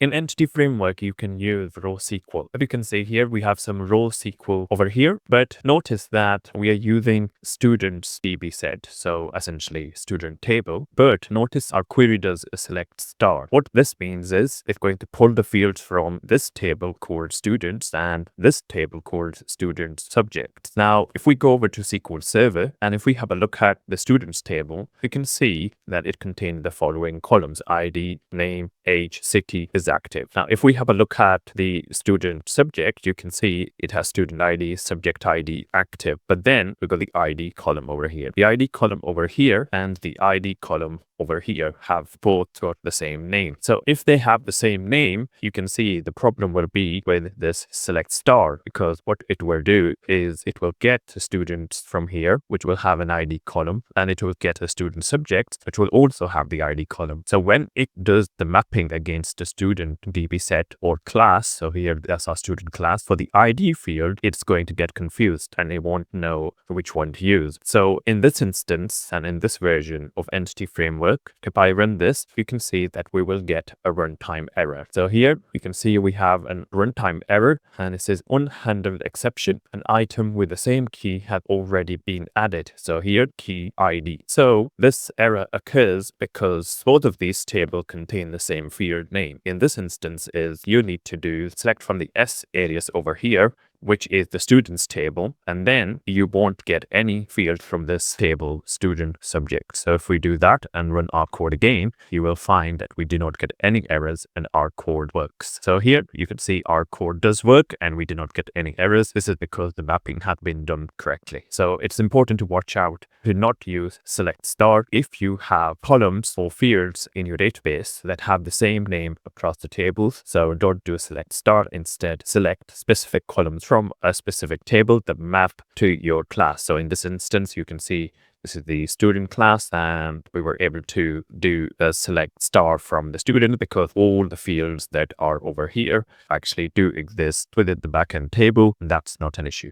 In Entity Framework, you can use row SQL. As you can see here, we have some row SQL over here, but notice that we are using students DB set, so essentially student table. But notice our query does a select star. What this means is it's going to pull the fields from this table called students and this table called student subjects. Now, if we go over to SQL Server and if we have a look at the students table, we can see that it contains the following columns: ID, name, age, city is active. Now, if we have a look at the student subject, you can see it has student ID, subject ID active, but then we got the ID column over here. The ID column over here and the ID column over here have both got the same name. So if they have the same name, you can see the problem will be with this select star, because what it will do is it will get the students from here, which will have an ID column, and it will get a student subject, which will also have the ID column. So when it does the mapping against the student DB set or class, so here that's our student class, for the ID field, it's going to get confused and it won't know which one to use. So in this instance and in this version of Entity Framework, if I run this, you can see that we will get a runtime error. So here you can see we have a runtime error and it says unhandled exception. An item with the same key had already been added. So here key ID. So this error occurs because both of these tables contain the same field name. In this instance is you need to do select from the S alias over here, which is the students table, and then you won't get any field from this table student subject. So if we do that and run our code again, you will find that we do not get any errors and our code works. So here you can see our code does work and we do not get any errors. This is because the mapping had been done correctly. So it's important to watch out to not use select star if you have columns or fields in your database that have the same name across the tables. So don't do select star. Instead, select specific columns from a specific table that map to your class. So in this instance, you can see this is the student class and we were able to do a select star from the student because all the fields that are over here actually do exist within the backend table. And that's not an issue.